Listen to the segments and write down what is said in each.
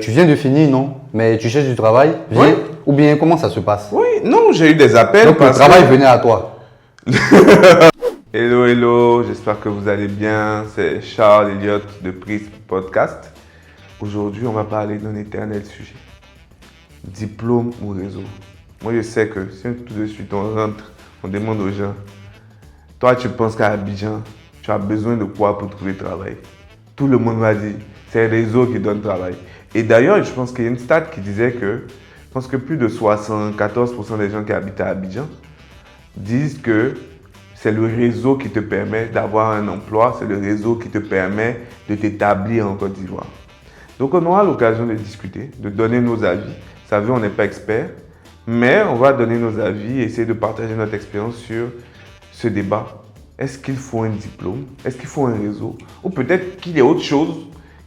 Tu viens de finir, non? Mais tu cherches du travail? Oui. Ou bien comment ça se passe? Oui, non, j'ai eu des appels. Donc le travail venait à toi. Hello, hello, j'espère que vous allez bien. C'est Charles Elliott de Prism Podcast. Aujourd'hui, on va parler d'un éternel sujet. Diplôme ou réseau? Moi, je sais que si tout de suite on rentre, on demande aux gens, toi, tu penses qu'à Abidjan, tu as besoin de quoi pour trouver travail? Tout le monde va dire, c'est le réseau qui donne travail. Et d'ailleurs, je pense qu'il y a une stat qui disait que, je pense que plus de 74% des gens qui habitent à Abidjan disent que c'est le réseau qui te permet d'avoir un emploi, c'est le réseau qui te permet de t'établir en Côte d'Ivoire. Donc on aura l'occasion de discuter, de donner nos avis. Vous savez, on n'est pas expert, mais on va donner nos avis et essayer de partager notre expérience sur ce débat. Est-ce qu'il faut un diplôme? Est-ce qu'il faut un réseau? Ou peut-être qu'il y a autre chose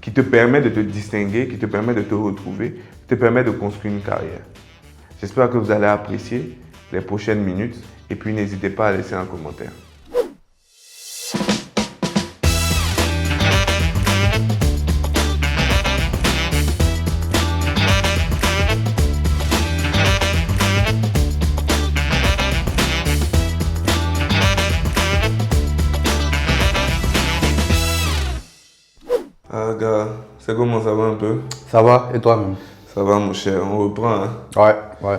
qui te permet de te distinguer, qui te permet de te retrouver, qui te permet de construire une carrière. J'espère que vous allez apprécier les prochaines minutes et puis n'hésitez pas à laisser un commentaire. Ah gars, c'est comment ça va un peu? Ça va, et toi-même? Ça va mon cher, on reprend. Hein? Ouais.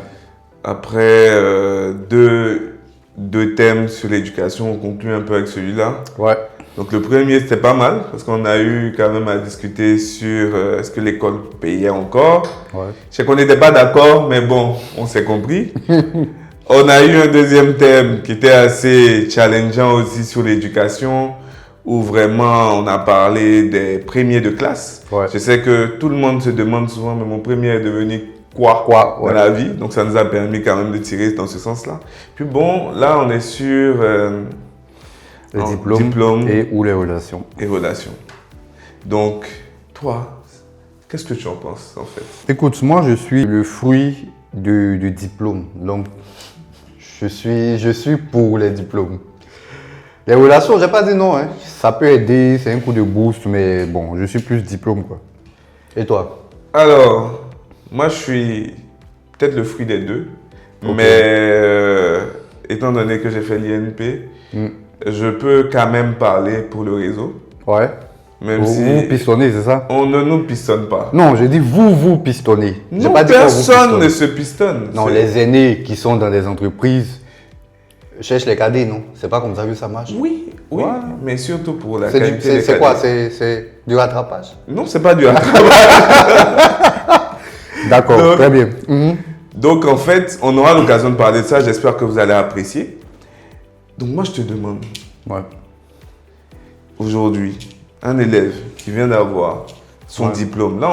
Après deux thèmes sur l'éducation, on conclut un peu avec celui-là. Ouais. Donc le premier c'était pas mal parce qu'on a eu quand même à discuter sur est-ce que l'école payait encore. Ouais. Je sais qu'on n'était pas d'accord, mais bon, on s'est compris. On a eu un deuxième thème qui était assez challengeant aussi sur l'éducation, où vraiment on a parlé des premiers de classe. Ouais. Je sais que tout le monde se demande souvent, mais mon premier est devenu quoi Ouais. dans la vie. Donc ça nous a permis quand même de tirer dans ce sens-là. Puis bon, là on est sur Le diplôme et ou les relations. et relations. Donc toi, qu'est-ce que tu en penses en fait? Écoute, moi je suis le fruit du diplôme. Donc je suis pour les diplômes. Les relations, j'ai pas dit non, hein. Ça peut aider, c'est un coup de boost, mais bon, je suis plus diplôme, quoi. Et toi? Alors, moi je suis peut-être le fruit des deux, Ok. mais étant donné que j'ai fait l'INP, je peux quand même parler pour le réseau, Ouais. même Vous si pistonnez, c'est ça? on ne nous pistonne pas. Non, j'ai dit vous pistonnez. J'ai Non, pas dit qu'on vous personne ne pistonne. se pistonne. Non, C'est- les aînés qui sont dans des entreprises cherchent les cadets, non? C'est pas comme ça que ça marche? Oui, Ouais. mais surtout pour la C'est qualité des c'est quoi? cadets. C'est du rattrapage? Non, c'est pas du rattrapage. D'accord, Donc- très bien. Donc en fait, on aura l'occasion de parler de ça, j'espère que vous allez apprécier. Donc moi je te demande, Ouais. aujourd'hui, un élève qui vient d'avoir son Ouais. diplôme. Là,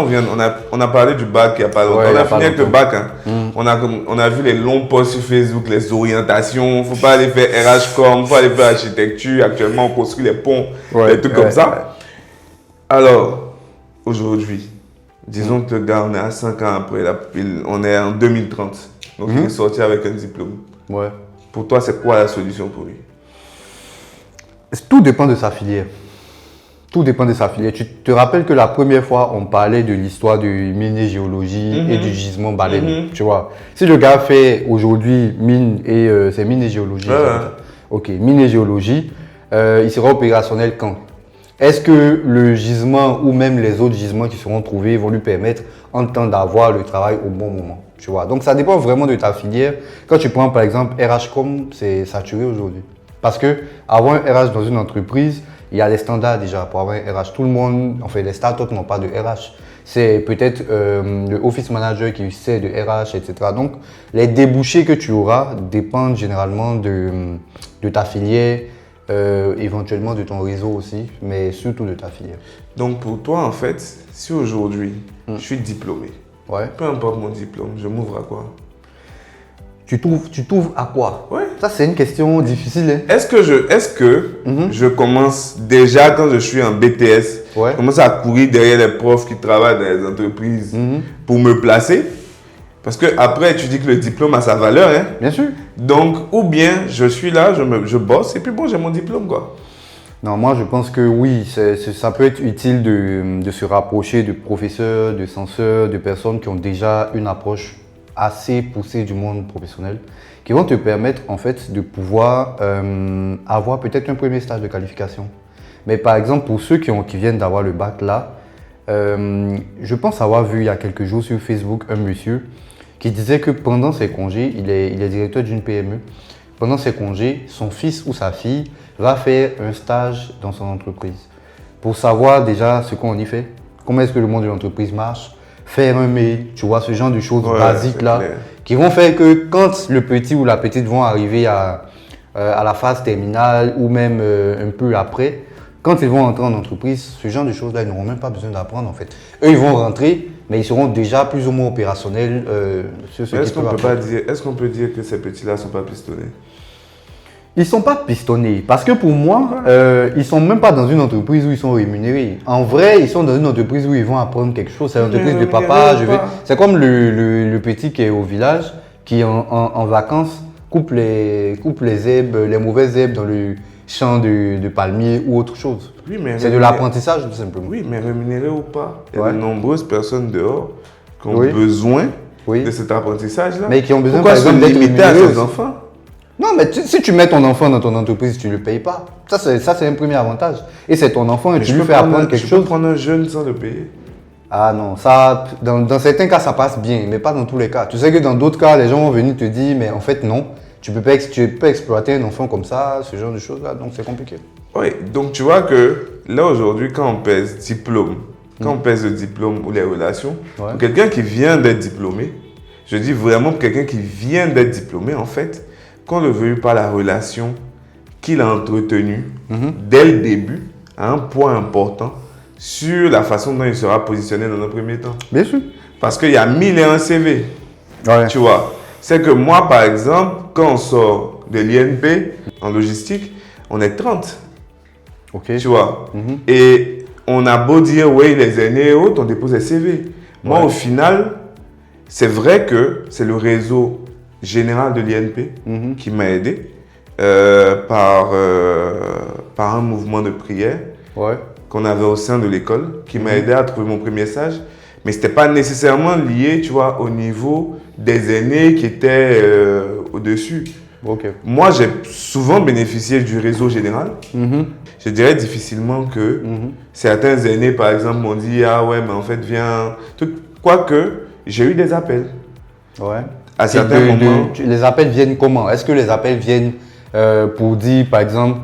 on a parlé du bac il n'y a pas longtemps. Ouais, On il y a a pas fini avec le longtemps. bac. Hein. On a vu les longs posts sur Facebook, les orientations. Il ne faut pas aller faire RH-Com, il faut aller faire architecture. Actuellement, on construit les ponts, Ouais, des trucs ouais, comme ça. Alors, aujourd'hui, disons que le gars, on est à 5 ans après, on est en 2030. Donc, il est sorti avec un diplôme. Ouais. Pour toi, c'est quoi la solution pour lui? Tout dépend de sa filière. Tout dépend de sa filière. Tu te rappelles que la première fois, on parlait de l'histoire de minégéologie et du gisement baleine, tu vois. Si le gars fait aujourd'hui mine et c'est minégéologie. Ouais, ouais. Ok, minégéologie, il sera opérationnel quand? Est-ce que le gisement ou même les autres gisements qui seront trouvés vont lui permettre en temps d'avoir le travail au bon moment, tu vois. Donc ça dépend vraiment de ta filière. Quand tu prends par exemple RH-Com, c'est saturé aujourd'hui. Parce que avoir un RH dans une entreprise, il y a des standards déjà pour avoir un RH. Tout le monde, enfin les startups n'ont pas de RH. C'est peut-être le office manager qui sait de RH, etc. Donc les débouchés que tu auras dépendent généralement de ta filière, éventuellement de ton réseau aussi, mais surtout de ta filière. Donc, pour toi, en fait, si aujourd'hui, je suis diplômé, Ouais. peu importe mon diplôme, je m'ouvre à quoi? Tu t'ouvres à quoi? Ouais. Ça, c'est une question difficile. Hein? Est-ce que je commence déjà quand je suis en BTS, Ouais. je commence à courir derrière les profs qui travaillent dans les entreprises pour me placer? Parce que après, tu dis que le diplôme a sa valeur, hein? Bien sûr. Donc, ou bien je suis là, je bosse et puis bon, j'ai mon diplôme, quoi. Non, moi je pense que oui, ça peut être utile de se rapprocher de professeurs, de censeurs, de personnes qui ont déjà une approche assez poussée du monde professionnel, qui vont te permettre en fait de pouvoir avoir peut-être un premier stage de qualification. Mais par exemple, pour ceux qui viennent d'avoir le bac là, je pense avoir vu il y a quelques jours sur Facebook un monsieur qui disait que pendant ses congés, il est directeur d'une PME, pendant ses congés, son fils ou sa fille va faire un stage dans son entreprise pour savoir déjà ce qu'on y fait, comment est-ce que le monde de l'entreprise marche, faire un mail, tu vois, ce genre de choses basiques là, clair. Qui vont faire que quand le petit ou la petite vont arriver à la phase terminale ou même un peu après, quand ils vont entrer en entreprise, ce genre de choses là, ils n'auront même pas besoin d'apprendre en fait. Eux, ils vont rentrer, mais ils seront déjà plus ou moins opérationnels sur ce qu'ils peuvent apprendre. Est-ce qu'on peut dire que ces petits-là ne sont pas pistonnés? Ils ne sont pas pistonnés parce que pour moi, ils ne sont même pas dans une entreprise où ils sont rémunérés. En vrai, ils sont dans une entreprise où ils vont apprendre quelque chose. C'est l'entreprise de papa. C'est comme le petit qui est au village, qui en vacances coupe les herbes, les mauvaises herbes dans le champ de palmiers ou autre chose. Oui, c'est de l'apprentissage tout simplement. Oui, mais rémunéré ou pas, il y a de nombreuses personnes dehors qui ont besoin de cet apprentissage-là. Mais qui ont besoin par exemple d'être limité à leurs enfants. Non, mais si tu mets ton enfant dans ton entreprise, tu ne le payes pas. Ça, c'est un premier avantage. Et c'est ton enfant et tu lui fais apprendre quelque chose. Tu peux prendre un jeune sans le payer. Ah non, ça, dans certains cas, ça passe bien, mais pas dans tous les cas. Tu sais que dans d'autres cas, les gens vont venir te dire, mais en fait, non. Tu peux pas exploiter un enfant comme ça, ce genre de choses-là, donc c'est compliqué. Oui, donc tu vois que là, aujourd'hui, quand on pèse diplôme, quand on pèse le diplôme ou les relations, pour quelqu'un qui vient d'être diplômé, je dis vraiment pour quelqu'un qui vient d'être diplômé, en fait, qu'on ne veuille pas la relation qu'il a entretenue dès le début, a un point important sur la façon dont il sera positionné dans un premier temps. Bien sûr. Parce qu'il y a 1001 CV, tu vois. C'est que moi, par exemple, quand on sort de l'INP en logistique, on est 30. Ok. Tu vois. Et on a beau dire, oui, les aînés et autres, on dépose les CV. Moi, au final, c'est vrai que c'est le réseau général de l'INP qui m'a aidé par un mouvement de prière qu'on avait au sein de l'école, qui m'a aidé à trouver mon premier stage. Mais ce n'était pas nécessairement lié, tu vois, au niveau des aînés qui étaient au-dessus. Okay. Moi, j'ai souvent bénéficié du réseau général. Je dirais difficilement que certains aînés, par exemple, m'ont dit « Ah ouais, mais en fait, viens… » Quoique, j'ai eu des appels. Ouais. À certains moments. Les appels viennent comment? Est-ce que les appels viennent pour dire, par exemple,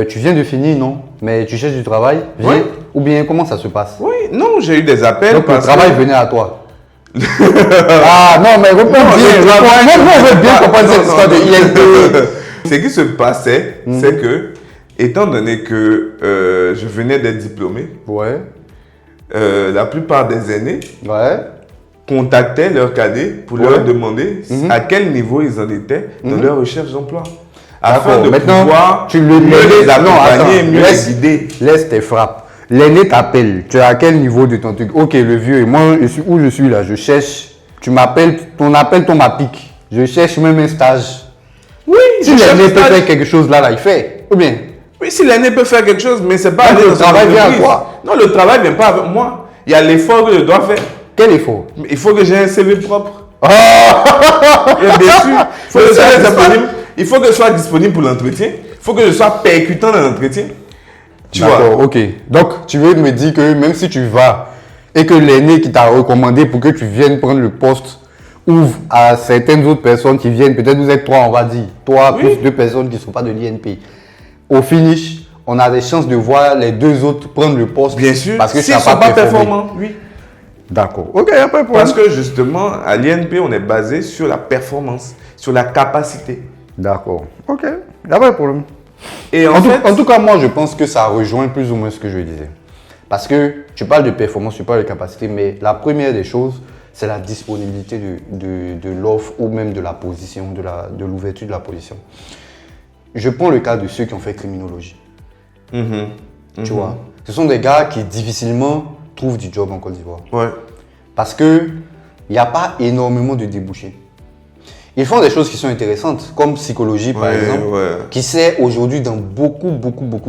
tu viens de finir, non? Mais tu cherches du travail? Viens. Ou bien, comment ça se passe? Oui, non, j'ai eu des appels. Donc, le travail venait à toi. Ah non, mais réponds bien. Moi, on veut bien comprendre cette histoire de INP. Ce qui se passait, c'est que, étant donné que je venais d'être diplômé, la plupart des aînés contactaient leurs cadets pour leur demander à quel niveau ils en étaient dans leur recherche d'emploi. Afin de pouvoir mieux les accompagner, mieux les guider. Laisse tes frappes. L'aîné t'appelle. Tu es à quel niveau de ton truc? Ok, le vieux, moi, où je suis là, je cherche. Tu m'appelles, ton appel tombe à pic. Je cherche même un stage. Oui, si l'aîné peut faire quelque chose là, il fait. Ou bien? Oui, si l'aîné peut faire quelque chose, mais c'est pas aller le travail vient à quoi? Non, le travail vient pas avec moi. Il y a l'effort que je dois faire. Quel effort? Il faut que j'ai un CV propre. Et bien sûr, il faut que je sois disponible pour l'entretien. Il faut que je sois percutant dans l'entretien. D'accord, ok. Donc, tu veux me dire que même si tu vas et que l'aîné qui t'a recommandé pour que tu viennes prendre le poste ouvre à certaines autres personnes qui viennent, peut-être vous êtes trois, on va dire, toi plus deux personnes qui ne sont pas de l'INP. Au finish, on a des chances de voir les deux autres prendre le poste. Bien sûr, parce que s'ils ne sont pas performants, oui. D'accord, ok, y a pas de problème. Parce que justement, à l'INP, on est basé sur la performance, sur la capacité. D'accord, ok, y a pas de problème. Et en tout cas, moi, je pense que ça rejoint plus ou moins ce que je disais. Parce que tu parles de performance, tu parles de capacité, mais la première des choses, c'est la disponibilité de l'offre ou même de la position, de l'ouverture de la position. Je prends le cas de ceux qui ont fait criminologie. Tu vois, ce sont des gars qui difficilement trouvent du job en Côte d'Ivoire. Ouais. Parce qu'il n'y a pas énormément de débouchés. Ils font des choses qui sont intéressantes, comme psychologie par exemple, qui sert aujourd'hui dans beaucoup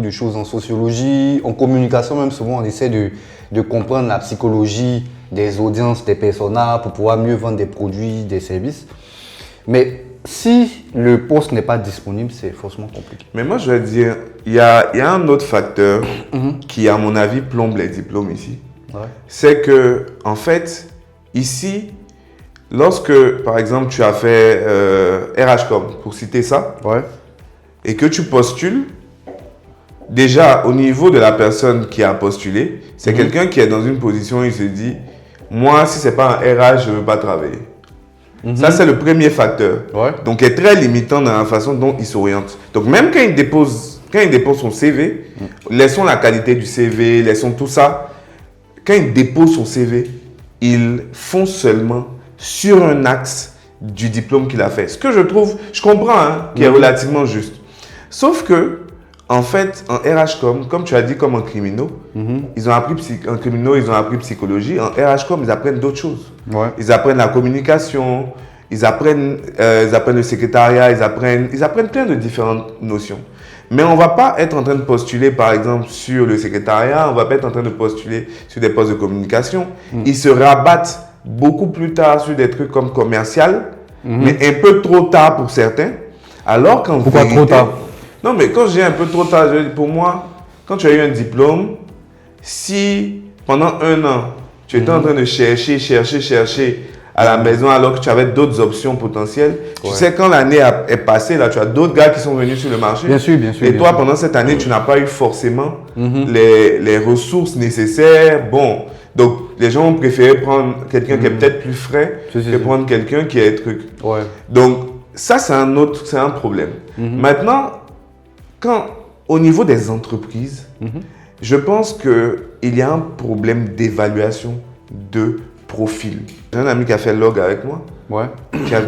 de choses, en sociologie, en communication même. Souvent, on essaie de comprendre la psychologie des audiences, des personas pour pouvoir mieux vendre des produits, des services. Mais si le poste n'est pas disponible, c'est forcément compliqué. Mais moi, je vais dire, il y a un autre facteur qui, à mon avis, plombe les diplômes ici. Ouais. C'est que, en fait, ici, lorsque, par exemple, tu as fait RHCOM, pour citer ça, et que tu postules, déjà, au niveau de la personne qui a postulé, c'est quelqu'un qui est dans une position où il se dit, moi, si ce n'est pas un RH, je ne veux pas travailler. Ça, c'est le premier facteur. Donc, il est très limitant dans la façon dont il s'oriente. Donc, même quand il dépose son CV, laissons la qualité du CV, laissons tout ça. Quand il dépose son CV, il fonce seulement sur un axe du diplôme qu'il a fait. Ce que je comprends, qui est relativement juste. Sauf que, en fait, en RHCOM, comme tu as dit, comme en criminaux, ils ont appris psychologie. En RHCOM, ils apprennent d'autres choses. Ils apprennent la communication, ils apprennent le secrétariat, ils apprennent plein de différentes notions. Mais on ne va pas être en train de postuler, par exemple, sur le secrétariat, on ne va pas être en train de postuler sur des postes de communication. Ils se rabattent beaucoup plus tard sur des trucs comme commercial, mais un peu trop tard pour certains. Alors qu'en Pourquoi vérité, trop tard? Non, mais quand je dis un peu trop tard, pour moi, quand tu as eu un diplôme, si pendant 1 an, tu étais en train de chercher à la maison alors que tu avais d'autres options potentielles, tu sais, quand l'année est passée, là, tu as d'autres gars qui sont venus sur le marché. Bien sûr. Et toi, pendant cette année, tu n'as pas eu forcément les ressources nécessaires. Bon, donc les gens ont préféré prendre quelqu'un qui est peut-être plus frais que prendre quelqu'un qui est truc. Donc, ça, c'est un problème. Maintenant, au niveau des entreprises, je pense qu'il y a un problème d'évaluation de profil. J'ai un ami qui a fait log avec moi.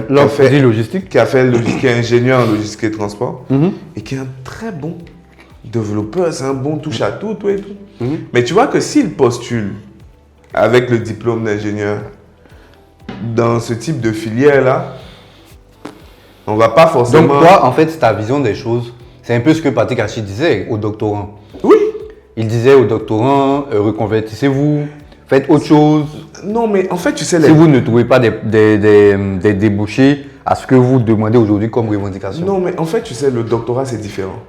Log fait logistique. Qui est ingénieur en logistique et transport. Et qui est un très bon développeur. C'est un bon touche à tout et tout. Mais tu vois que s'il postule avec le diplôme d'ingénieur dans ce type de filière-là, on ne va pas forcément... Donc toi, en fait, ta vision des choses, c'est un peu ce que Patrick Hachi disait aux doctorants. Oui. Il disait aux doctorants, reconvertissez-vous, faites autre chose. Non, mais en fait, tu sais... Si vous ne trouvez pas des débouchés à ce que vous demandez aujourd'hui comme revendication. Non, mais en fait, tu sais, le doctorat, c'est différent.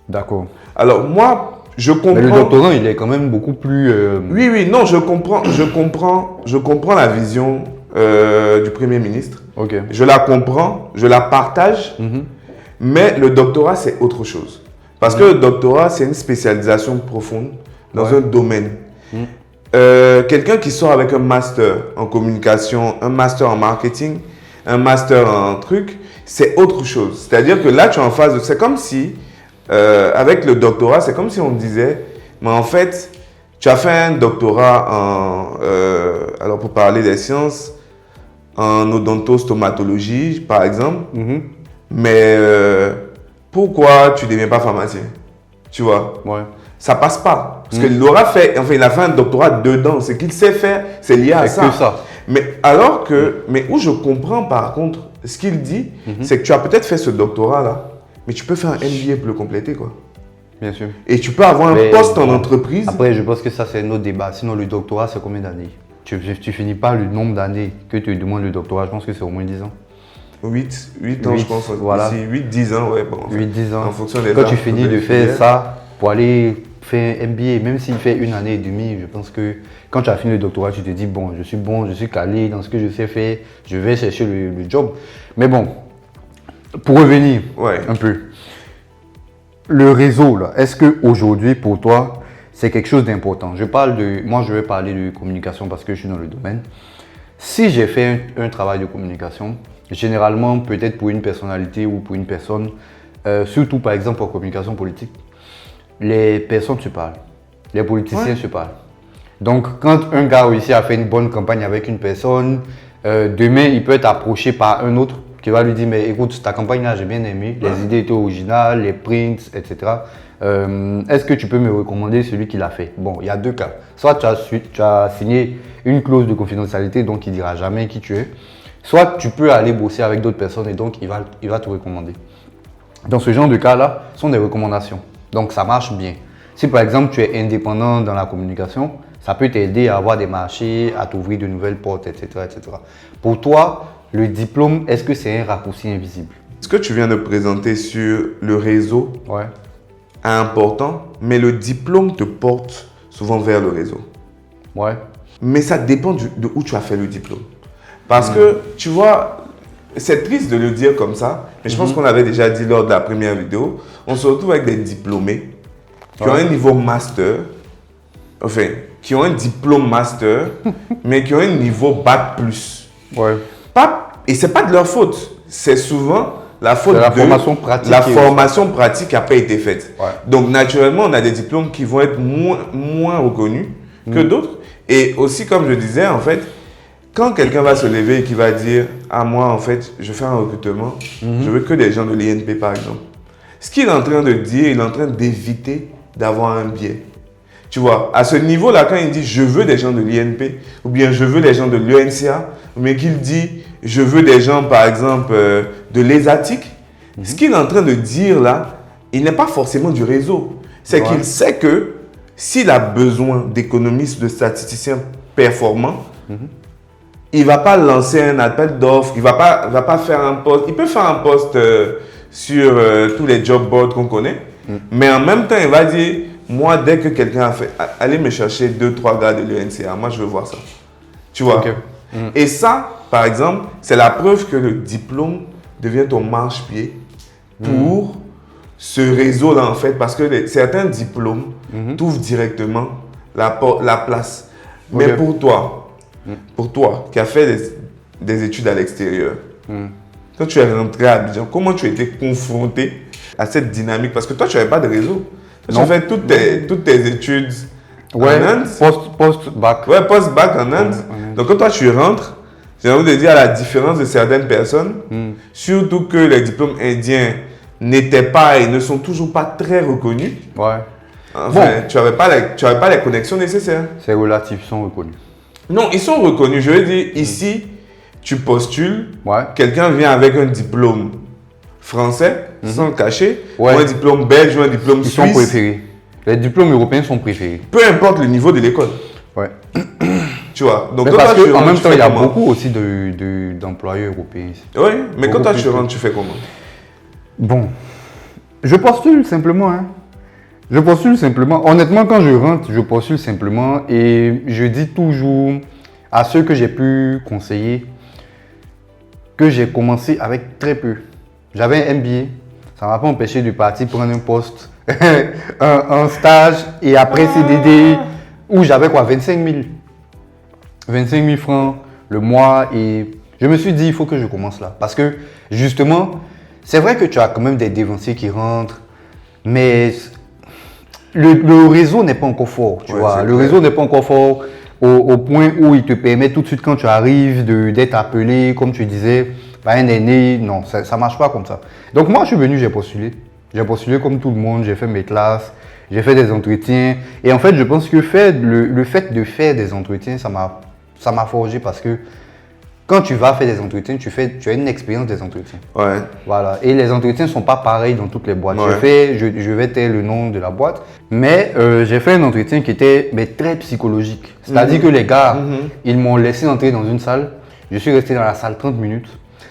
D'accord. Alors, moi, je comprends... Mais le doctorant, il est quand même beaucoup plus... Oui, non, je comprends la vision du Premier ministre. Je la comprends, je la partage, mais le doctorat, c'est autre chose. Parce que le doctorat, c'est une spécialisation profonde dans un domaine. Quelqu'un qui sort avec un master en communication, un master en marketing, un master en truc, c'est autre chose. C'est-à-dire que là, tu es en phase de... C'est comme si, avec le doctorat, c'est comme si on disait, mais en fait, tu as fait un doctorat alors pour parler des sciences, en odontostomatologie, par exemple, mais pourquoi tu ne deviens pas pharmacien? Tu vois? Ça passe pas. Parce qu'il aura fait, enfin, il a fait un doctorat dedans. Ce qu'il sait faire, c'est lié à ça. Que ça. Mais où je comprends par contre, ce qu'il dit, c'est que tu as peut-être fait ce doctorat-là, mais tu peux faire un MBA pour le compléter, quoi. Bien sûr. Et tu peux avoir un poste en entreprise. Après, je pense que ça, c'est un autre débat. Sinon, le doctorat, c'est combien d'années? Tu finis pas le nombre d'années que tu demandes le doctorat. Je pense que c'est au moins 10 ans. 8 ans, je pense. Voilà. 8-10 ans, ouais. Bon, 8-10 ans. En fonction des Quand tu finis de faire ça, pour aller faire un MBA, même s'il fait 1 année et demie, je pense que quand tu as fini le doctorat, tu te dis, bon, je suis calé dans ce que je sais faire, je vais chercher le job. Mais bon, pour revenir un peu, le réseau, là, est-ce qu'aujourd'hui, pour toi, c'est quelque chose d'important? Moi, je vais parler de communication parce que je suis dans le domaine. Si j'ai fait un travail de communication, généralement, peut-être pour une personnalité ou pour une personne, surtout par exemple en communication politique, les personnes se parlent, les politiciens se parlent. Donc, quand un gars réussit à faire une bonne campagne avec une personne, demain, il peut être approché par un autre qui va lui dire, mais écoute, ta campagne là, j'ai bien aimé, les idées étaient originales, les prints, etc. Est-ce que tu peux me recommander celui qui l'a fait? Bon, il y a 2 cas. Soit tu as signé une clause de confidentialité, donc il ne dira jamais qui tu es. soit tu peux aller bosser avec d'autres personnes et donc il va te recommander. Dans ce genre de cas-là, ce sont des recommandations. Donc ça marche bien. Si par exemple tu es indépendant dans la communication, ça peut t'aider à avoir des marchés, à t'ouvrir de nouvelles portes, etc., etc. Pour toi, le diplôme, est-ce que c'est un raccourci invisible? Ce que tu viens de présenter sur le réseau est important, mais le diplôme te porte souvent vers le réseau. Ouais. Mais ça dépend de où tu as fait le diplôme. Parce que, tu vois, c'est triste de le dire comme ça, mais je pense qu'on avait déjà dit lors de la première vidéo, on se retrouve avec des diplômés qui ont un niveau master, enfin, qui ont un diplôme master, mais qui ont un niveau bac plus. Ouais. Et ce n'est pas de leur faute, c'est souvent la faute de la formation pratique. La formation pratique qui n'a pas été faite. Ouais. Donc, naturellement, on a des diplômes qui vont être moins reconnus que d'autres. Et aussi, comme je disais, en fait, quand quelqu'un va se lever et qui va dire « Ah, moi, en fait, je fais un recrutement, je veux que des gens de l'INP, par exemple. » Ce qu'il est en train de dire, il est en train d'éviter d'avoir un biais. Tu vois, à ce niveau-là, quand il dit « Je veux des gens de l'INP » ou bien « Je veux des gens de l'UNCA » ou bien qu'il dit « Je veux des gens, par exemple, de l'ESATIC », ce qu'il est en train de dire là, il n'est pas forcément du réseau. C'est qu'il sait que s'il a besoin d'économistes, de statisticiens performants, il ne va pas lancer un appel d'offres, il ne va pas faire un post. Il peut faire un post sur tous les job boards qu'on connaît, mais en même temps, il va dire, moi, dès que quelqu'un a fait, allez me chercher 2-3 gars de l'UNCA, moi, je veux voir ça. Tu vois? Okay. Et ça, par exemple, c'est la preuve que le diplôme devient ton marche-pied pour ce réseau-là, en fait, parce que certains diplômes t'ouvrent directement la place. Mais pour toi, qui as fait des études à l'extérieur, quand tu es rentré à Abidjan, comment tu as été confronté à cette dynamique? Parce que toi, tu n'avais pas de réseau. Tu as fait toutes tes études en Inde. Post-bac. Ouais, post-bac en Inde. Donc, quand toi, tu rentres, j'ai envie de dire, à la différence de certaines personnes, surtout que les diplômes indiens n'étaient pas et ne sont toujours pas très reconnus. Ouais. Enfin, tu n'avais pas les connexions nécessaires. C'est relatif, ils sont reconnus. Non, ils sont reconnus. Je veux dire, ici, tu postules, quelqu'un vient avec un diplôme français, sans le cacher, ou un diplôme belge, ou un diplôme suisse. Ils sont préférés. Les diplômes européens sont préférés. Peu importe le niveau de l'école. Ouais. Tu vois. Donc, parce qu'en même temps, il y a beaucoup aussi d'employeurs européens ici. Oui, mais quand toi tu rentres, tu fais comment? Bon, je postule simplement. Hein. Je postule simplement. Honnêtement, quand je rentre, je postule simplement et je dis toujours à ceux que j'ai pu conseiller que j'ai commencé avec très peu. J'avais un MBA, ça ne m'a pas empêché de partir prendre un poste, un stage et après CDD où j'avais quoi, 25 000 francs le mois et je me suis dit il faut que je commence là parce que justement, c'est vrai que tu as quand même des dévanciers qui rentrent, mais le réseau n'est pas encore fort, tu vois. Le réseau n'est pas encore fort au point où il te permet tout de suite quand tu arrives d'être appelé, comme tu disais, par un aîné. Non, ça ne marche pas comme ça. Donc moi, je suis venu, j'ai postulé. J'ai postulé comme tout le monde, j'ai fait mes classes, j'ai fait des entretiens. Et en fait, je pense que le fait de faire des entretiens, ça m'a forgé parce que quand tu vas faire des entretiens, tu as une expérience des entretiens. Ouais. Voilà. Et les entretiens ne sont pas pareils dans toutes les boîtes. Ouais. Je vais taire le nom de la boîte, mais j'ai fait un entretien qui était très psychologique. C'est-à-dire que les gars, ils m'ont laissé entrer dans une salle. Je suis resté dans la salle 30 minutes.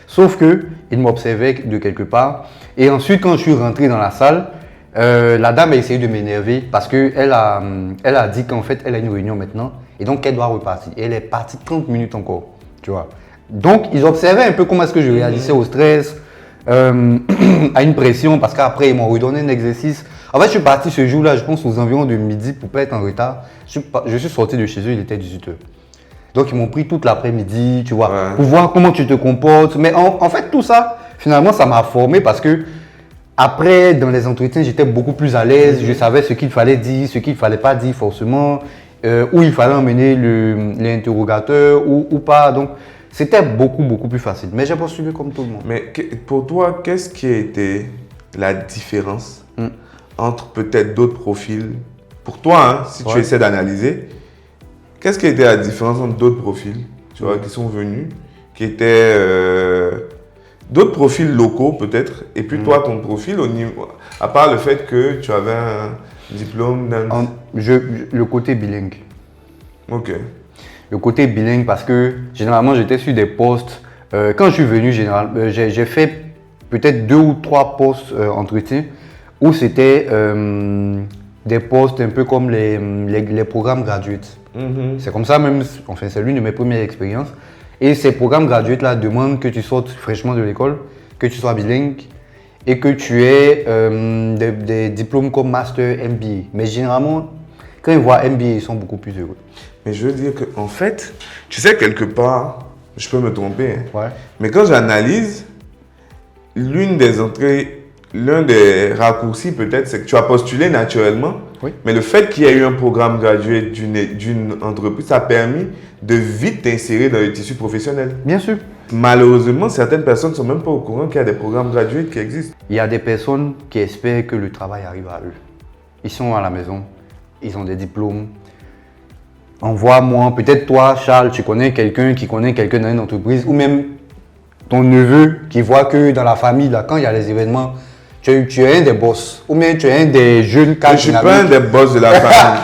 Sauf qu'ils m'observaient de quelque part. Et ensuite, quand je suis rentré dans la salle, la dame a essayé de m'énerver parce qu'elle a dit qu'en fait, elle a une réunion maintenant. Et donc, elle doit repartir. Et elle est partie 30 minutes encore. Tu vois. Donc, ils observaient un peu comment est-ce que je réagissais au stress, à une pression, parce qu'après, ils m'ont redonné un exercice. En fait, je suis parti ce jour-là, je pense, aux environs de midi pour ne pas être en retard. Je suis sorti de chez eux, il était 18h. Donc, ils m'ont pris toute l'après-midi, tu vois, pour voir comment tu te comportes. Mais en fait, tout ça, finalement, ça m'a formé parce que après, dans les entretiens, j'étais beaucoup plus à l'aise. Je savais ce qu'il fallait dire, ce qu'il ne fallait pas dire forcément, où il fallait emmener l'interrogateur ou pas. Donc, c'était beaucoup plus facile. Mais j'ai postulé comme tout le monde. Mais pour toi, qu'est-ce qui a été la différence entre peut-être d'autres profils? Pour toi, hein, si tu essaies d'analyser, qu'est-ce qui a été la différence entre d'autres profils, tu vois, qui sont venus, qui étaient d'autres profils locaux peut-être. Et puis toi, ton profil, à part le fait que tu avais un diplôme d'un... Le côté bilingue. Ok. Le côté bilingue parce que généralement j'étais sur des postes. Quand je suis venu, j'ai fait peut-être 2 ou 3 postes entretien où c'était des postes un peu comme les programmes graduates. C'est comme ça même, enfin c'est l'une de mes premières expériences. Et ces programmes graduates là demandent que tu sortes fraîchement de l'école, que tu sois bilingue et que tu aies des diplômes comme Master, MBA. Mais généralement, quand ils voient MBA, ils sont beaucoup plus heureux. Mais je veux dire qu'en fait, tu sais, quelque part, je peux me tromper, hein, Ouais. mais quand j'analyse, l'un des raccourcis peut-être, c'est que tu as postulé naturellement, Oui. mais le fait qu'il y ait eu un programme gradué d'une entreprise, ça a permis de vite t'insérer dans le tissu professionnel. Bien sûr. Malheureusement, certaines personnes ne sont même pas au courant qu'il y a des programmes gradués qui existent. Il y a des personnes qui espèrent que le travail arrive à eux. Ils sont à la maison, ils ont des diplômes. Envoie-moi, peut-être toi, Charles, tu connais quelqu'un qui connaît quelqu'un dans une entreprise, ou même ton neveu qui voit que dans la famille, là, quand il y a les événements, tu es un des boss, ou bien tu es un des jeunes cadres Je ne suis dynamiques. pas un des boss de la famille.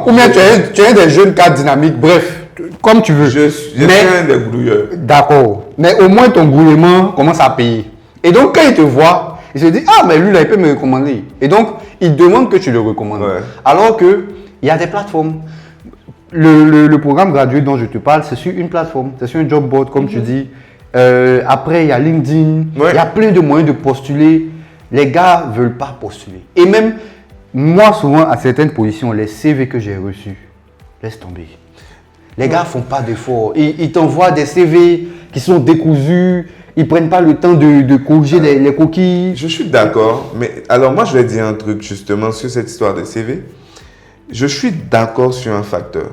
ou bien tu es un des jeunes cadres dynamiques, bref, comme tu veux. Je suis un des grouilleurs. D'accord, mais au moins ton gouvernement commence à payer. Et donc quand il te voit, il se dit, ah mais lui là, il peut me recommander. Et donc, il demande que tu le recommandes. Ouais. Alors qu'il y a des plateformes. Le programme gradué dont je te parle, c'est sur une plateforme, c'est sur un job board, comme tu dis. Après, il y a LinkedIn, il y a plein de moyens de postuler. Les gars ne veulent pas postuler. Et même, moi, souvent, à certaines positions, les CV que j'ai reçus, laisse tomber. Les gars ne font pas d'efforts. Ils t'envoient des CV qui sont décousus. Ils ne prennent pas le temps de corriger les coquilles. Je suis d'accord, mais alors moi, je vais dire un truc justement sur cette histoire de CV. Je suis d'accord sur un facteur,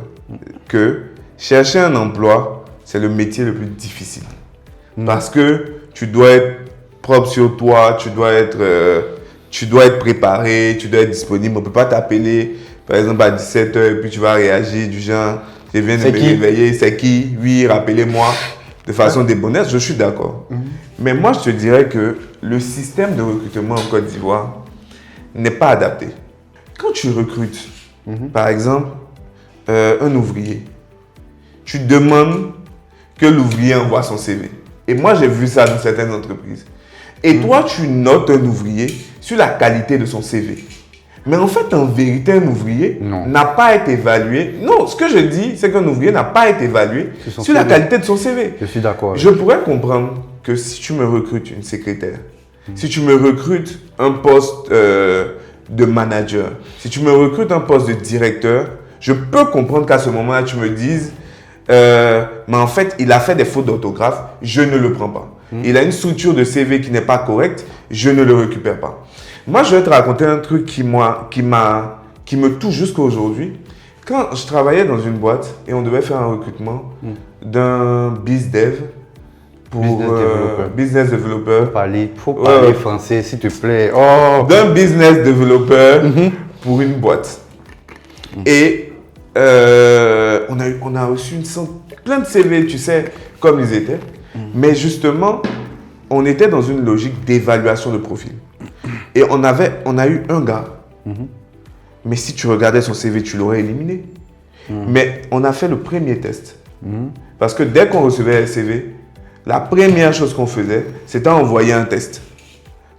que chercher un emploi, c'est le métier le plus difficile. Parce que tu dois être propre sur toi, tu dois être préparé, tu dois être disponible. On ne peut pas t'appeler, par exemple, à 17h et puis tu vas réagir du genre, je viens de me réveiller, c'est qui? Oui, rappelez-moi, de façon débonnaire, je suis d'accord. Mais moi, je te dirais que le système de recrutement en Côte d'Ivoire n'est pas adapté. Quand tu recrutes, par exemple, un ouvrier, tu demandes que l'ouvrier envoie son CV. Et moi, j'ai vu ça dans certaines entreprises. Et toi, tu notes un ouvrier sur la qualité de son CV. Mais en fait, en vérité, un ouvrier n'a pas été évalué. Non, ce que je dis, c'est qu'un ouvrier n'a pas été évalué sur la qualité de son CV. Je suis d'accord. Je pourrais comprendre que si tu me recrutes une secrétaire, si tu me recrutes un poste de manager, si tu me recrutes un poste de directeur, je peux comprendre qu'à ce moment-là, tu me dises, mais en fait, il a fait des fautes d'orthographe, je ne le prends pas. Il a une structure de CV qui n'est pas correcte, je ne le récupère pas. Moi, je vais te raconter un truc qui me touche jusqu'à aujourd'hui. Quand je travaillais dans une boîte et on devait faire un recrutement d'un BizDev pour business developer. Faut parler français, s'il te plaît. Oh. D'un business developer pour une boîte. Et on a reçu plein de CV, tu sais, comme ils étaient. Mais justement, on était dans une logique d'évaluation de profil. Et on a eu un gars. Mais si tu regardais son CV, tu l'aurais éliminé. Mais on a fait le premier test. Parce que dès qu'on recevait le CV, la première chose qu'on faisait, c'était envoyer un test.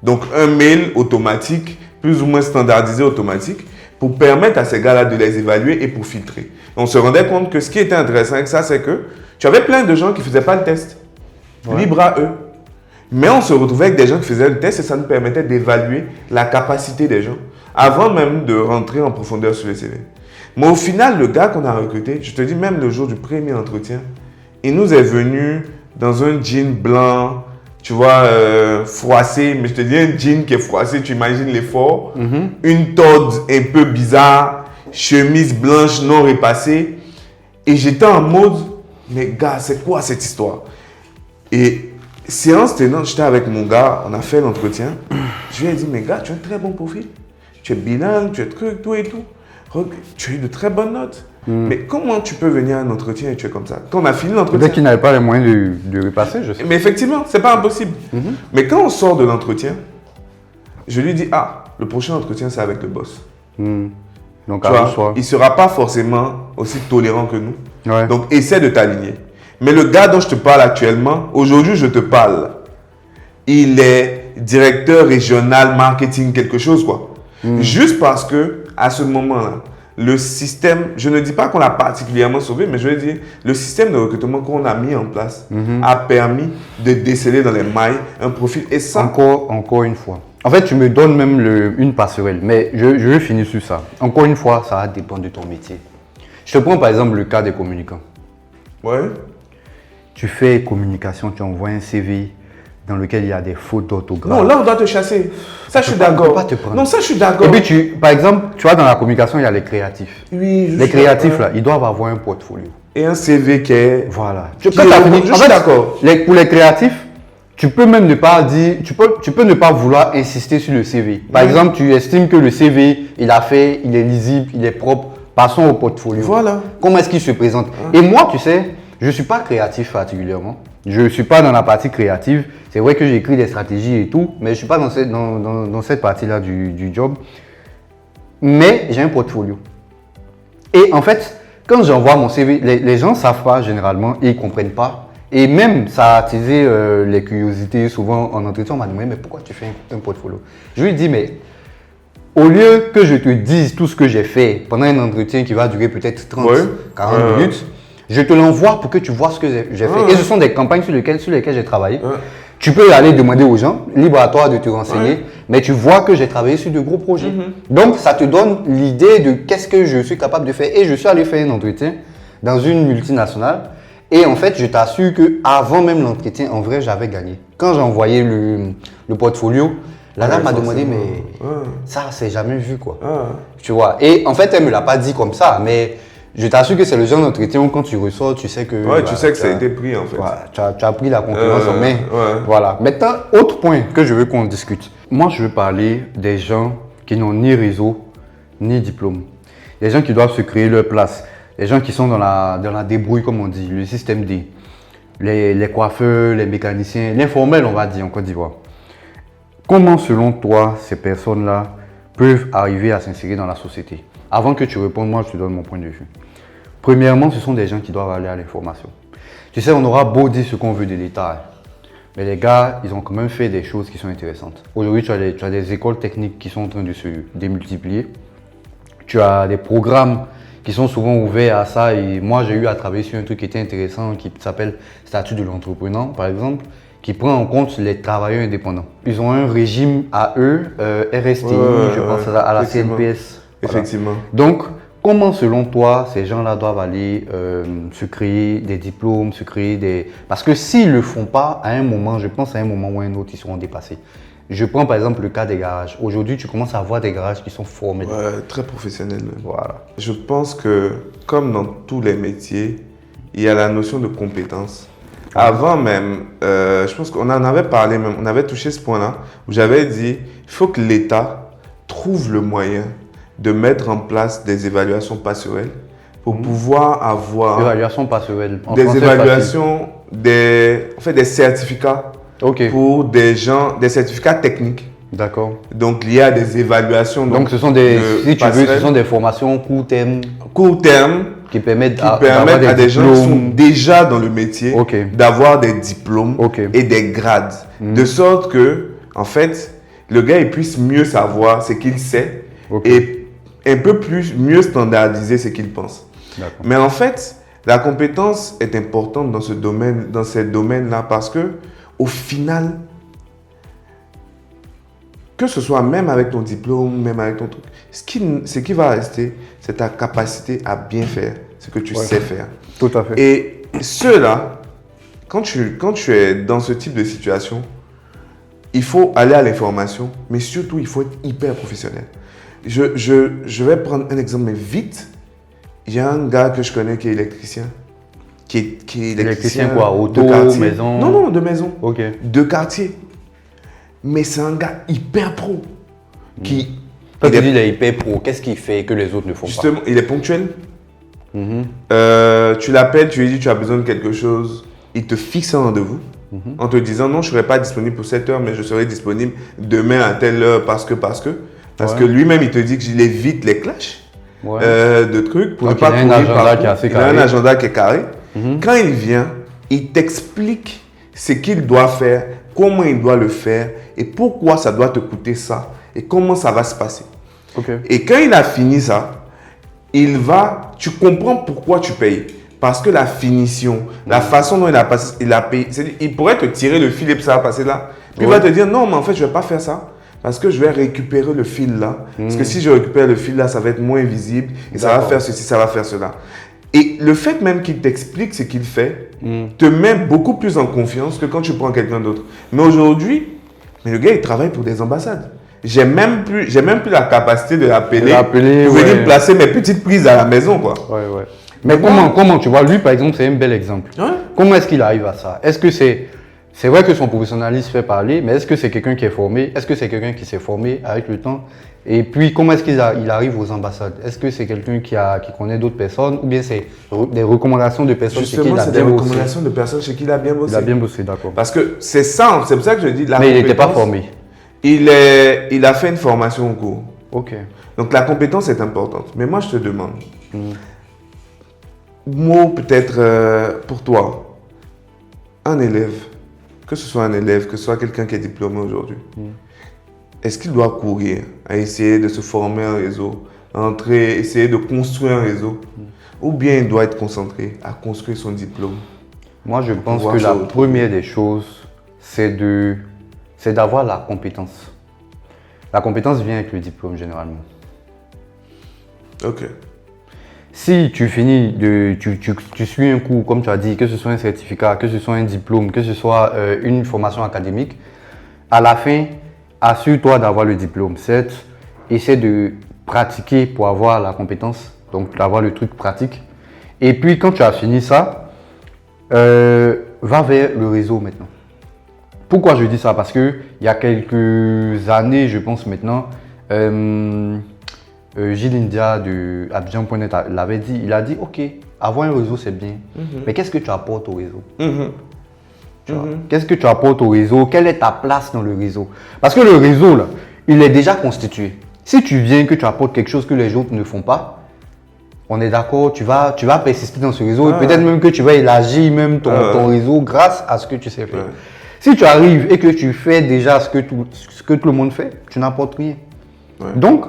Donc, un mail automatique, plus ou moins standardisé automatique, pour permettre à ces gars-là de les évaluer et pour filtrer. On se rendait compte que ce qui était intéressant avec ça, c'est que tu avais plein de gens qui ne faisaient pas le test. Libre à eux. Mais on se retrouvait avec des gens qui faisaient le test et ça nous permettait d'évaluer la capacité des gens avant même de rentrer en profondeur sur les CV. Mais au final, le gars qu'on a recruté, je te dis même le jour du premier entretien, il nous est venu dans un jean blanc, tu vois, froissé, mais je te dis un jean qui est froissé, tu imagines l'effort, une torde un peu bizarre, chemise blanche non repassée. Et j'étais en mode, mais gars, c'est quoi cette histoire? Et séance tenante, j'étais avec mon gars, on a fait l'entretien. Je lui ai dit, mais gars, tu as un très bon profil. Tu es bilingue, tu es truc, tout et tout. Tu as eu de très bonnes notes. Mais comment tu peux venir à un entretien et tu es comme ça? Quand on a fini l'entretien. Peut-être qu'ils n'avaient pas les moyens de repasser, je sais. Mais effectivement, c'est pas impossible. Mais quand on sort de l'entretien, je lui dis, le prochain entretien, c'est avec le boss. Donc, Tu vois, il ne sera pas forcément aussi tolérant que nous. Ouais. Donc, essaie de t'aligner. Mais le gars dont je te parle actuellement, aujourd'hui, je te parle. Il est directeur régional marketing quelque chose, quoi. Juste parce que, à ce moment-là, le système, je ne dis pas qu'on l'a particulièrement sauvé, mais je veux dire, le système de recrutement qu'on a mis en place a permis de déceler dans les mailles un profil. Et ça, encore une fois. En fait, tu me donnes même une passerelle, mais je vais finir sur ça. Encore une fois, ça va dépendre de ton métier. Je te prends par exemple le cas des communicants. ouais. Tu fais communication, tu envoies un CV dans lequel il y a des fautes d'orthographe. Non, là, on doit te chasser. Ça, je suis On peut d'accord. pas te prendre. Non, ça, je suis d'accord. Et puis, par exemple, tu vois, dans la communication, il y a les créatifs. Oui, Les créatifs, là, ils doivent avoir un portfolio. Et un CV qui est. Voilà. Quand t'as fini, je suis d'accord. Pour les créatifs, tu peux même ne pas dire, tu peux ne pas vouloir insister sur le CV. Par exemple, tu estimes que le CV, il est lisible, il est propre. Passons au portfolio. Voilà. Comment est-ce qu'il se présente? Et moi, tu sais, je ne suis pas créatif particulièrement. Je ne suis pas dans la partie créative. C'est vrai que j'écris des stratégies et tout, mais je ne suis pas dans cette partie-là du job. Mais j'ai un portfolio. Et en fait, quand j'envoie mon CV, les gens ne savent pas généralement et ils ne comprennent pas. Et même, ça a attisé les curiosités. Souvent, en entretien, on m'a demandé, mais pourquoi tu fais un portfolio? Je lui dis, mais au lieu que je te dise tout ce que j'ai fait pendant un entretien qui va durer peut-être 30, 40 minutes, je te l'envoie pour que tu vois ce que j'ai fait. Et ce sont des campagnes sur lesquelles j'ai travaillé. Tu peux aller demander aux gens, libre à toi de te renseigner, mais tu vois que j'ai travaillé sur de gros projets. Donc, ça te donne l'idée de qu'est-ce que je suis capable de faire. Et je suis allé faire un entretien dans une multinationale. Et en fait, je t'assure qu'avant même l'entretien, en vrai, j'avais gagné. Quand j'ai envoyé le portfolio, la dame m'a demandé, mais ça, c'est jamais vu, quoi. Tu vois. Et en fait, elle ne me l'a pas dit comme ça, mais je t'assure que c'est le genre d'entretien où quand tu ressors, tu sais que... Ouais, tu sais que ça a été pris, en fait. Tu as pris la concurrence en main. Voilà. Maintenant, autre point que je veux qu'on discute. Moi, je veux parler des gens qui n'ont ni réseau, ni diplôme. Des gens qui doivent se créer leur place. Les gens qui sont dans la débrouille, comme on dit, le système D. Les coiffeurs, les mécaniciens, l'informel, on va dire, en Côte d'Ivoire. Comment, selon toi, ces personnes-là peuvent arriver à s'insérer dans la société? Avant que tu répondes, moi, je te donne mon point de vue. Premièrement, ce sont des gens qui doivent aller à l'information. Tu sais, on aura beau dire ce qu'on veut de l'État, mais les gars, ils ont quand même fait des choses qui sont intéressantes. Aujourd'hui, tu as des écoles techniques qui sont en train de se démultiplier. Tu as des programmes qui sont souvent ouverts à ça. Et moi, j'ai eu à travailler sur un truc qui était intéressant, qui s'appelle Statut de l'entrepreneur, par exemple, qui prend en compte les travailleurs indépendants. Ils ont un régime à eux, RSTI, je pense à la CNPS. Effectivement. Voilà. Donc, comment, selon toi, ces gens-là doivent aller se créer des diplômes, se créer des... Parce que s'ils ne le font pas, à un moment, je pense à un moment ou à un autre, ils seront dépassés. Je prends par exemple le cas des garages. Aujourd'hui, tu commences à voir des garages qui sont formés. Ouais, très professionnels même. Voilà. Je pense que, comme dans tous les métiers, il y a la notion de compétence. Avant même, je pense qu'on en avait parlé même, on avait touché ce point-là, où j'avais dit, il faut que l'État trouve le moyen de mettre en place des évaluations passerelles pour pouvoir avoir... Évaluation passerelle. Des évaluations, des certificats. Pour des certificats techniques. D'accord. Donc, il y a des évaluations. Donc ce sont ce sont des formations court terme. Court terme. Qui permettent à des gens qui sont déjà dans le métier d'avoir des diplômes et des grades. De sorte que, en fait, le gars il puisse mieux savoir ce qu'il sait et un peu mieux standardiser ce qu'il pense. Mais en fait, la compétence est importante dans ces domaines-là parce que au final, que ce soit même avec ton diplôme, même avec ton truc, ce qui va rester, c'est ta capacité à bien faire ce que tu sais faire. Tout à fait. Et ceux-là, quand tu es dans ce type de situation, il faut aller à l'information, mais surtout, il faut être hyper professionnel. Je vais prendre un exemple, mais vite. Il y a un gars que je connais qui est électricien. Qui est électricien quoi? Auto, maison? Non, de maison. Ok. De quartier. Mais c'est un gars hyper pro. Quand tu dis il est hyper pro, qu'est-ce qu'il fait que les autres ne font pas? Justement, il est ponctuel. Tu l'appelles, tu lui dis tu as besoin de quelque chose, il te fixe un rendez-vous en te disant non, je ne serai pas disponible pour 7 heures, mais je serai disponible demain à telle heure parce que lui-même il te dit qu'il évite les clashs de trucs pour ne pas courir partout. Il a un agenda qui est carré. Quand il vient, il t'explique ce qu'il doit faire, comment il doit le faire et pourquoi ça doit te coûter ça et comment ça va se passer. Et quand il a fini ça, tu comprends pourquoi tu payes. Parce que la finition, la façon dont il a payé, il pourrait te tirer le fil et puis ça va passer là. Puis il va te dire non, mais en fait, je ne vais pas faire ça. Parce que je vais récupérer le fil là. Parce que si je récupère le fil là, ça va être moins visible. Et ça va faire ceci, ça va faire cela. Et le fait même qu'il t'explique ce qu'il fait, te met beaucoup plus en confiance que quand tu prends quelqu'un d'autre. Mais aujourd'hui, le gars, il travaille pour des ambassades. J'ai même plus la capacité de l'appeler pour venir me placer mes petites prises à la maison, quoi. Mais comment tu vois, lui par exemple, c'est un bel exemple. Comment est-ce qu'il arrive à ça? Est-ce que c'est vrai que son professionnalisme fait parler, mais est-ce que c'est quelqu'un qui est formé? Est-ce que c'est quelqu'un qui s'est formé avec le temps? Et puis, comment est-ce qu'il arrive aux ambassades? Est-ce que c'est quelqu'un qui connaît d'autres personnes ou bien c'est des recommandations de personnes chez qui il a bien bossé? Justement, c'est des recommandations de personnes chez qui il a bien bossé. Il a bien bossé, d'accord. Parce que c'est ça, c'est pour ça que je dis la mais il n'était pas formé. Il a fait une formation au cours. Ok. Donc, la compétence est importante. Mais moi, je te demande, moi, peut-être pour toi, un élève, que ce soit un élève, que ce soit quelqu'un qui est diplômé aujourd'hui, est-ce qu'il doit courir à essayer de se former un réseau, essayer de construire un réseau, ou bien il doit être concentré à construire son diplôme? Moi, je pense que la première des choses, c'est d'avoir la compétence. La compétence vient avec le diplôme généralement. Ok. Si tu finis, tu suis un cours, comme tu as dit, que ce soit un certificat, que ce soit un diplôme, que ce soit une formation académique, à la fin, assure-toi d'avoir le diplôme. Certes, essaie de pratiquer pour avoir la compétence, donc d'avoir le truc pratique. Et puis, quand tu as fini ça, va vers le réseau maintenant. Pourquoi je dis ça? Parce qu'il y a quelques années, je pense maintenant, Gilles India de Abidjan.net l'avait dit. Il a dit, ok, avoir un réseau c'est bien, mais qu'est-ce que tu apportes au réseau? Qu'est-ce que tu apportes au réseau? Quelle est ta place dans le réseau? Parce que le réseau, là, il est déjà constitué. Si tu viens que tu apportes quelque chose que les autres ne font pas, on est d'accord, tu vas persister dans ce réseau. Et peut-être même que tu vas élargir même ton réseau grâce à ce que tu sais faire. Si tu arrives et que tu fais déjà ce que tout le monde fait, tu n'apportes rien. Donc,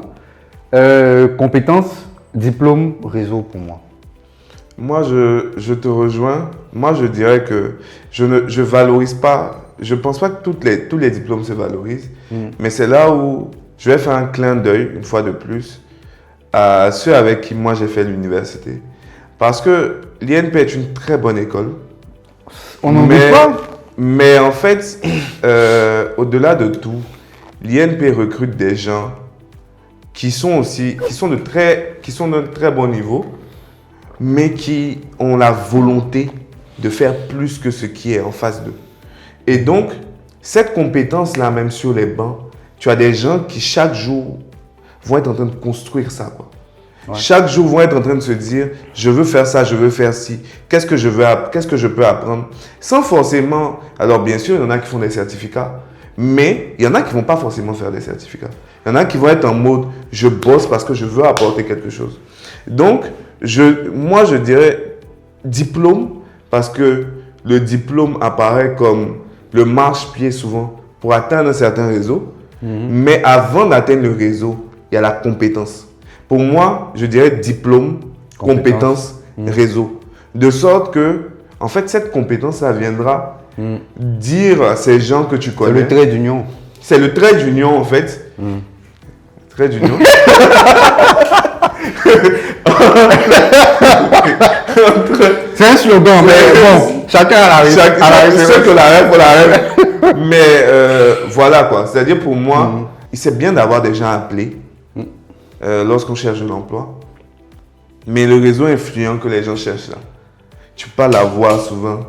compétences, diplôme, réseau pour moi. Moi, je te rejoins. Moi, je dirais que je valorise pas. Je ne pense pas que tous les diplômes se valorisent. Mais c'est là où je vais faire un clin d'œil, une fois de plus, à ceux avec qui moi j'ai fait l'université. Parce que l'INP est une très bonne école. On n'en doute pas. Mais en fait, au-delà de tout, l'INP recrute des gens qui sont de très bon niveau, mais qui ont la volonté de faire plus que ce qui est en face d'eux. Et donc, cette compétence-là, même sur les bancs, tu as des gens qui chaque jour vont être en train de construire ça, quoi. Chaque jour vont être en train de se dire, je veux faire ça, je veux faire ci, qu'est-ce que je peux apprendre? Sans forcément, alors bien sûr, il y en a qui font des certificats, mais il y en a qui ne vont pas forcément faire des certificats. Il y en a qui vont être en mode, je bosse parce que je veux apporter quelque chose. Donc, moi, je dirais diplôme, parce que le diplôme apparaît comme le marchepied souvent pour atteindre un certain réseau. Mais avant d'atteindre le réseau, il y a la compétence. Pour moi, je dirais diplôme, compétence, réseau. De sorte que, en fait, cette compétence, ça viendra dire à ces gens que tu connais. C'est le trait d'union. C'est le trait d'union, en fait. Trait d'union. C'est un slogan, mais bon, chacun a la Ceux qui ont la rêve, pour la rêve. Mais voilà quoi. C'est-à-dire pour moi, c'est bien d'avoir des gens à appeler lorsqu'on cherche un emploi. Mais le réseau influent que les gens cherchent là, tu peux pas l'avoir souvent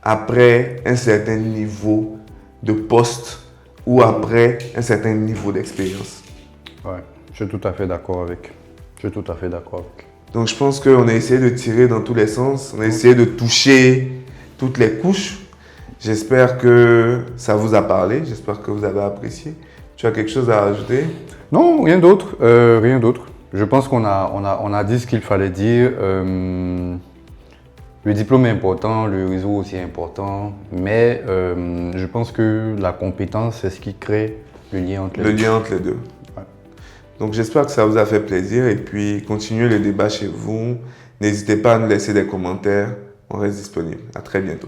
après un certain niveau de poste ou après un certain niveau d'expérience. Ouais, je suis tout à fait d'accord avec. Donc je pense qu'on a essayé de tirer dans tous les sens, on a essayé de toucher toutes les couches. J'espère que ça vous a parlé, j'espère que vous avez apprécié. Tu as quelque chose à ajouter? Non, rien d'autre. Rien d'autre. Je pense qu'on a dit ce qu'il fallait dire. Le diplôme est important, le réseau aussi est important, mais je pense que la compétence, c'est ce qui crée le lien entre les deux. Le lien entre les deux. Ouais. Donc j'espère que ça vous a fait plaisir et puis continuez le débat chez vous. N'hésitez pas à nous laisser des commentaires. On reste disponible. À très bientôt.